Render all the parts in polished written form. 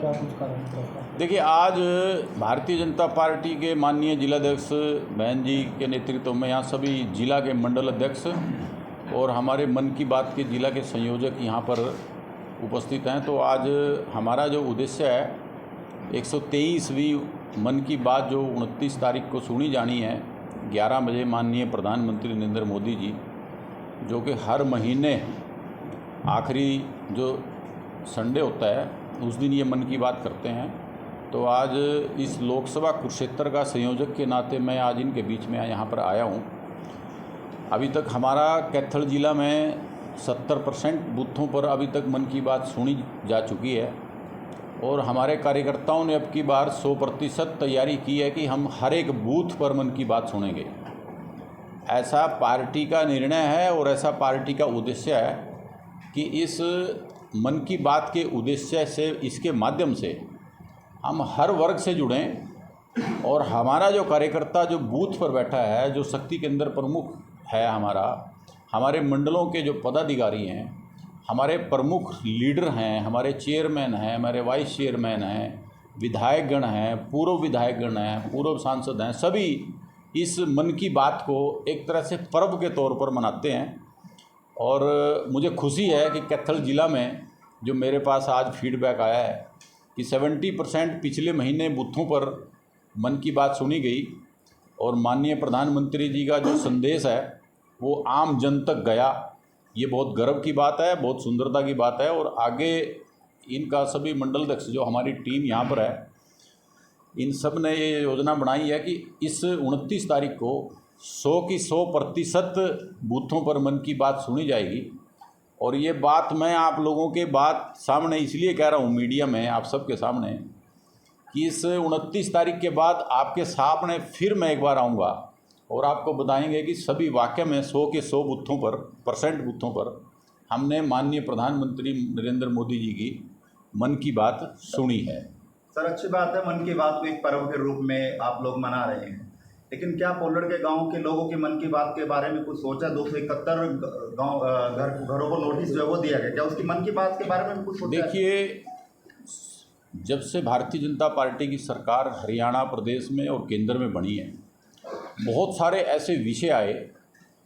क्या कुछ कारण था? देखिए, आज भारतीय जनता पार्टी के माननीय जिलाध्यक्ष बहन जी के नेतृत्व में यहाँ सभी जिला के मंडल अध्यक्ष और हमारे मन की बात के जिला के संयोजक यहाँ पर उपस्थित हैं। तो आज हमारा जो उद्देश्य है 123वीं मन की बात जो 29 तारीख को सुनी जानी है 11 बजे माननीय प्रधानमंत्री नरेंद्र मोदी जी, जो कि हर महीने आखिरी जो संडे होता है उस दिन ये मन की बात करते हैं। तो आज इस लोकसभा कुरुक्षेत्र का संयोजक के नाते मैं आज इनके बीच में यहाँ पर आया हूँ। अभी तक हमारा कैथल जिला में 70% बूथों पर अभी तक मन की बात सुनी जा चुकी है और हमारे कार्यकर्ताओं ने अब की बार 100% तैयारी की है कि हम हर एक बूथ पर मन की बात सुनेंगे। ऐसा पार्टी का निर्णय है और ऐसा पार्टी का उद्देश्य है कि इस मन की बात के उद्देश्य से, इसके माध्यम से हम हर वर्ग से जुड़ें और हमारा जो कार्यकर्ता जो बूथ पर बैठा है, जो शक्ति केंद्र प्रमुख है हमारे मंडलों के जो पदाधिकारी हैं, हमारे प्रमुख लीडर हैं, हमारे चेयरमैन हैं, हमारे वाइस चेयरमैन हैं, विधायकगण हैं, पूर्व विधायकगण हैं, पूर्व सांसद हैं, सभी इस मन की बात को एक तरह से पर्व के तौर पर मनाते हैं। और मुझे खुशी है कि कैथल ज़िला में जो मेरे पास आज फीडबैक आया है कि 70% पिछले महीने बूथों पर मन की बात सुनी गई और माननीय प्रधानमंत्री जी का जो संदेश है वो आम जन तक गया। ये बहुत गर्व की बात है, बहुत सुंदरता की बात है। और आगे इनका सभी मंडल अध्यक्ष जो हमारी टीम यहाँ पर है, इन सब ने ये योजना बनाई है कि इस 29 तारीख को 100 की 100% बूथों पर मन की बात सुनी जाएगी। और ये बात मैं आप लोगों के बात सामने इसलिए कह रहा हूँ मीडिया में आप सबके सामने कि इस 29 तारीख के बाद आपके सामने फिर मैं एक बार आऊँगा और आपको बताएंगे कि सभी वाकई में 100 के 100 बूथों पर हमने माननीय प्रधानमंत्री नरेंद्र मोदी जी की मन की बात सुनी है। सर, अच्छी बात है, मन की बात को एक पर्व के रूप में आप लोग मना रहे हैं, लेकिन क्या पोलड़ के गांव के लोगों की मन की बात के बारे में कुछ सोचा? 271 घरों को नोटिस जो है वो दिया गया, क्या उसकी मन की बात के बारे में कुछ सोचा? देखिए, जब से भारतीय जनता पार्टी की सरकार हरियाणा प्रदेश में और केंद्र में बनी है, बहुत सारे ऐसे विषय आए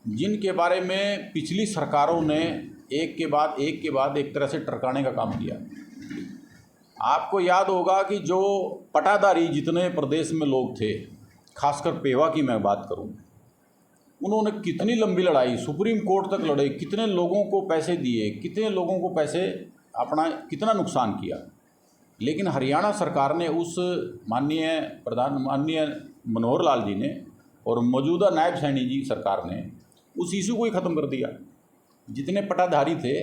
जिनके बारे में पिछली सरकारों ने एक के बाद एक तरह से टरकाने का काम किया। आपको याद होगा कि जो पटाधारी जितने प्रदेश में लोग थे, खासकर पेवा की मैं बात करूं, उन्होंने कितनी लंबी लड़ाई सुप्रीम कोर्ट तक लड़े, कितने लोगों को पैसे दिए, कितने लोगों को पैसे अपना कितना नुकसान किया। लेकिन हरियाणा सरकार ने उस माननीय मनोहर लाल जी ने और मौजूदा नायब सैनी जी सरकार ने उस इशू को ही ख़त्म कर दिया। जितने पटाधारी थे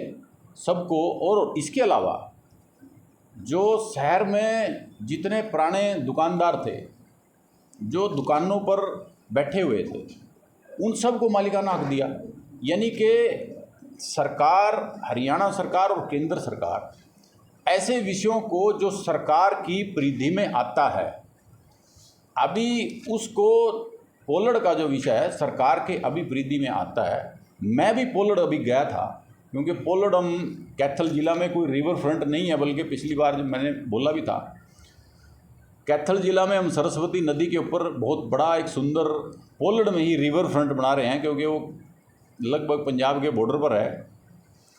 सबको, और इसके अलावा जो शहर में जितने पुराने दुकानदार थे जो दुकानों पर बैठे हुए थे, उन सब को मालिकाना हक दिया। यानी कि सरकार, हरियाणा सरकार और केंद्र सरकार ऐसे विषयों को जो सरकार की परिधि में आता है, अभी उसको पोलड़ का जो विषय है सरकार के अभी परिधि में आता है। मैं भी पोलड़ अभी गया था, क्योंकि पोलड़ हम कैथल ज़िला में कोई रिवर फ्रंट नहीं है, बल्कि पिछली बार जब मैंने बोला भी था, कैथल ज़िला में हम सरस्वती नदी के ऊपर बहुत बड़ा एक सुंदर पोलड़ में ही रिवर फ्रंट बना रहे हैं, क्योंकि वो लगभग पंजाब के बॉर्डर पर है।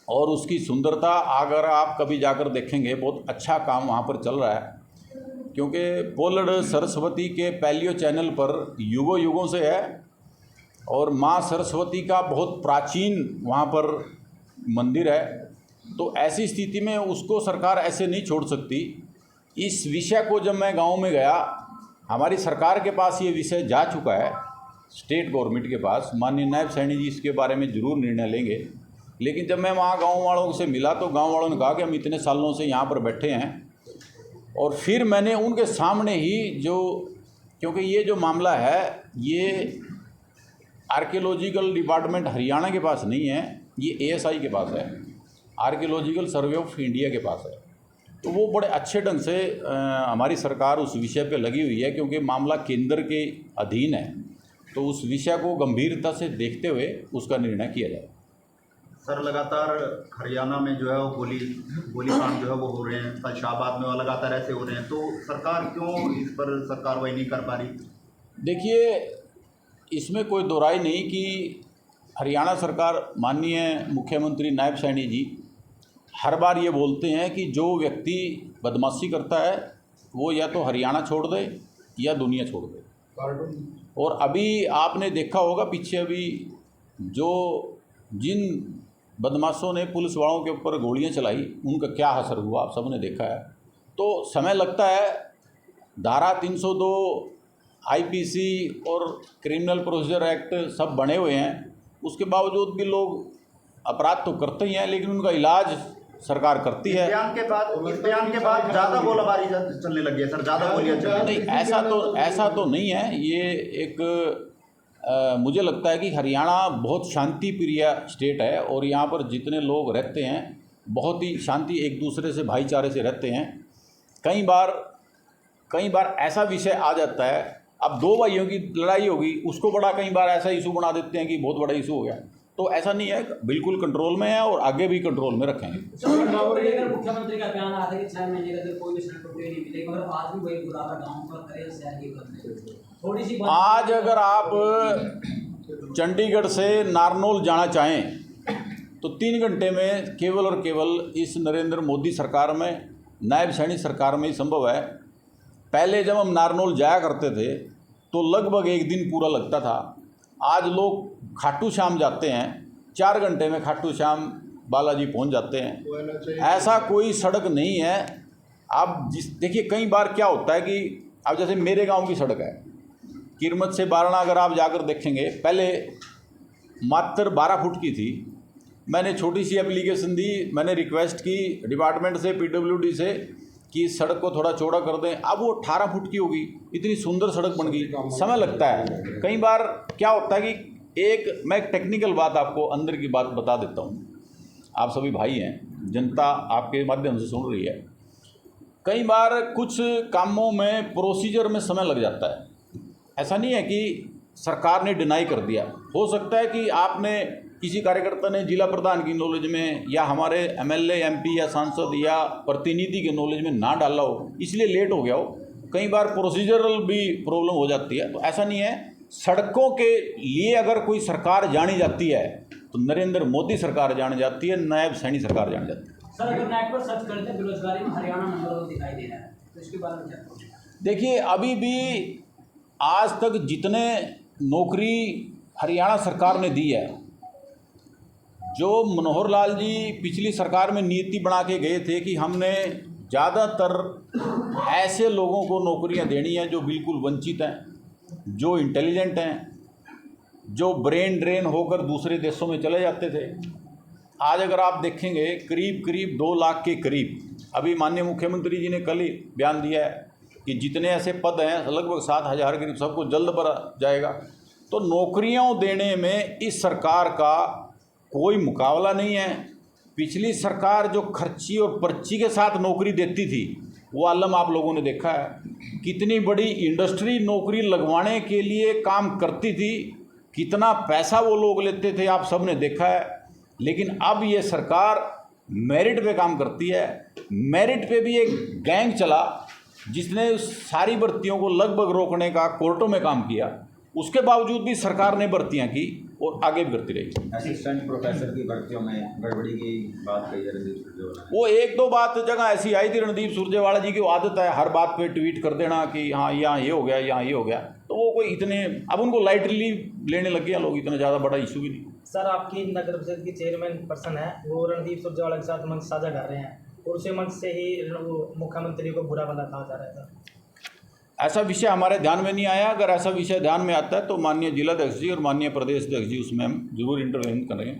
और उसकी सुंदरता अगर आप कभी जाकर देखेंगे, बहुत अच्छा काम वहाँ पर चल रहा है, क्योंकि पोलड़ सरस्वती के पैलियो चैनल पर युगों से है और माँ सरस्वती का बहुत प्राचीन वहाँ पर मंदिर है। तो ऐसी स्थिति में उसको सरकार ऐसे नहीं छोड़ सकती। इस विषय को जब मैं गांव में गया, हमारी सरकार के पास ये विषय जा चुका है, स्टेट गवर्नमेंट के पास, माननीय नायब सैनी जी इसके बारे में ज़रूर निर्णय लेंगे। लेकिन जब मैं वहाँ गांव वालों से मिला तो गांव वालों ने कहा कि हम इतने सालों से यहाँ पर बैठे हैं। और फिर मैंने उनके सामने ही क्योंकि ये जो मामला है ये आर्कियोलॉजिकल डिपार्टमेंट हरियाणा के पास नहीं है, ये ASI के पास है, आर्कियोलॉजिकल सर्वे ऑफ इंडिया के पास है। तो वो बड़े अच्छे ढंग से हमारी सरकार उस विषय पे लगी हुई है, क्योंकि मामला केंद्र के अधीन है। तो उस विषय को गंभीरता से देखते हुए उसका निर्णय किया जाए। सर लगातार हरियाणा में जो है वो गोलीकांड जो है वो हो रहे हैं, कल शाहबाद में वो लगातार ऐसे हो रहे हैं, तो सरकार क्यों इस पर कार्रवाई नहीं कर पा रही? देखिए, इसमें कोई दो राय नहीं कि हरियाणा सरकार, माननीय मुख्यमंत्री नायब सैनी जी हर बार ये बोलते हैं कि जो व्यक्ति बदमाशी करता है वो या तो हरियाणा छोड़ दे या दुनिया छोड़ दे। और अभी आपने देखा होगा पीछे अभी जो जिन बदमाशों ने पुलिस वालों के ऊपर गोलियां चलाई उनका क्या असर हुआ आप सबने देखा है। तो समय लगता है, धारा 302 आईपीसी और क्रिमिनल प्रोसीजर एक्ट सब बने हुए हैं, उसके बावजूद भी लोग अपराध तो करते ही हैं, लेकिन उनका इलाज सरकार करती है। इस बयान के बाद ज़्यादा गोलाबारी चलने लगी है सर, ज़्यादा गोलियां चल रही हैं। नहीं, ऐसा तो नहीं है। ये एक मुझे लगता है कि हरियाणा बहुत शांति प्रिय स्टेट है और यहाँ पर जितने लोग रहते हैं बहुत ही शांति, एक दूसरे से भाईचारे से रहते हैं। कई बार ऐसा विषय आ जाता है, अब दो भाइयों की लड़ाई होगी उसको बड़ा कई बार ऐसा इशू बना देते हैं कि बहुत बड़ा इशू हो गया। तो ऐसा नहीं है, बिल्कुल कंट्रोल में है और आगे भी कंट्रोल में रखेंगे। मुख्यमंत्री का बयान आया था कि 6 महीने के अंदर कोई भी सड़क नहीं मिलेगी, मगर आज भी वही बुलावा गाँव पर करें शहर की करते थोड़ी सी आज अगर आप चंडीगढ़ से नारनौल जाना चाहें तो 3 घंटे में केवल और केवल इस नरेंद्र मोदी सरकार में, नायब सैनी सरकार में ही संभव है। पहले जब हम नारनौल जाया करते थे तो लगभग 1 दिन पूरा लगता था। आज लोग खाटू श्याम जाते हैं, 4 घंटे में खाटू श्याम बालाजी पहुंच जाते हैं। ऐसा कोई सड़क नहीं है। आप देखिए, कई बार क्या होता है कि अब जैसे मेरे गांव की सड़क है किरमत से बारना, अगर आप जाकर देखेंगे पहले मात्र 12 फुट की थी। मैंने छोटी सी एप्लीकेशन दी, मैंने रिक्वेस्ट की डिपार्टमेंट से, पीडब्ल्यूडी से कि इस सड़क को थोड़ा चौड़ा कर दें। अब वो 18 फुट की होगी, इतनी सुंदर सड़क बन गई। समय लगता है। कई बार क्या होता है कि मैं एक टेक्निकल बात आपको अंदर की बात बता देता हूँ। आप सभी भाई हैं, जनता आपके माध्यम से सुन रही है। कई बार कुछ कामों में प्रोसीजर में समय लग जाता है। ऐसा नहीं है कि सरकार ने डिनाई कर दिया। हो सकता है कि आपने किसी कार्यकर्ता ने जिला प्रधान की नॉलेज में या हमारे एमएलए, एमपी या सांसद या प्रतिनिधि के नॉलेज में ना डाला हो, इसलिए लेट हो गया हो। कई बार प्रोसीजरल भी प्रॉब्लम हो जाती है। तो ऐसा नहीं है। सड़कों के लिए अगर कोई सरकार जानी जाती है तो नरेंद्र मोदी सरकार जानी जाती है, नायब सैनी सरकार जानी जाती है। सर, अगर नेट पर सर्च करते हैं बेरोजगारी में हरियाणा नंबर 1 दिखाई दे रहा है, तो इसके बारे में क्या कहोगे? देखिए, अभी भी आज तक जितने नौकरी हरियाणा सरकार ने दी है, जो मनोहर लाल जी पिछली सरकार में नीति बना के गए थे कि हमने ज़्यादातर ऐसे लोगों को नौकरियां देनी है जो बिल्कुल वंचित हैं, जो इंटेलिजेंट हैं, जो ब्रेन ड्रेन होकर दूसरे देशों में चले जाते थे। आज अगर आप देखेंगे करीब 2 लाख के करीब, अभी माननीय मुख्यमंत्री जी ने कल ही बयान दिया है कि जितने ऐसे पद हैं लगभग 7,000 करीब सबको जल्द भरा जाएगा। तो नौकरियों देने में इस सरकार का कोई मुकाबला नहीं है। पिछली सरकार जो खर्ची और पर्ची के साथ नौकरी देती थी वो आलम आप लोगों ने देखा है। कितनी बड़ी इंडस्ट्री नौकरी लगवाने के लिए काम करती थी, कितना पैसा वो लोग लेते थे, आप सब ने देखा है। लेकिन अब ये सरकार मेरिट पे काम करती है। मेरिट पे भी एक गैंग चला जिसने सारी भर्तियों को लगभग रोकने का कोर्टों में काम किया। उसके बावजूद भी सरकार ने भर्तियां की और आगे भी करती रही। असिस्टेंट प्रोफेसर की भर्तियों में गड़बड़ी की बात कही रणदीप सुरजेवाला, वो 1-2 बात जगह ऐसी आई थी। रणदीप सुरजेवाला जी की आदत है हर बात पे ट्वीट कर देना कि हाँ यहाँ ये हो गया, यहाँ ये हो गया। तो वो कोई इतने अब उनको लाइटली लेने लग गया लोग, इतना ज़्यादा बड़ा इशू भी नहीं। सर, आपकी नगर परिषद की चेयरमैन पर्सन है, वो रणदीप सुरजेवाला के साथ मंच साझा कर रहे हैं और उसी मंच से ही मुख्यमंत्री को बुरा भला कहा जा रहा था। ऐसा विषय हमारे ध्यान में नहीं आया। अगर ऐसा विषय ध्यान में आता है तो माननीय जिलाध्यक्ष जी और माननीय प्रदेश अध्यक्ष जी उसमें हम जरूर इंटरवेन करेंगे।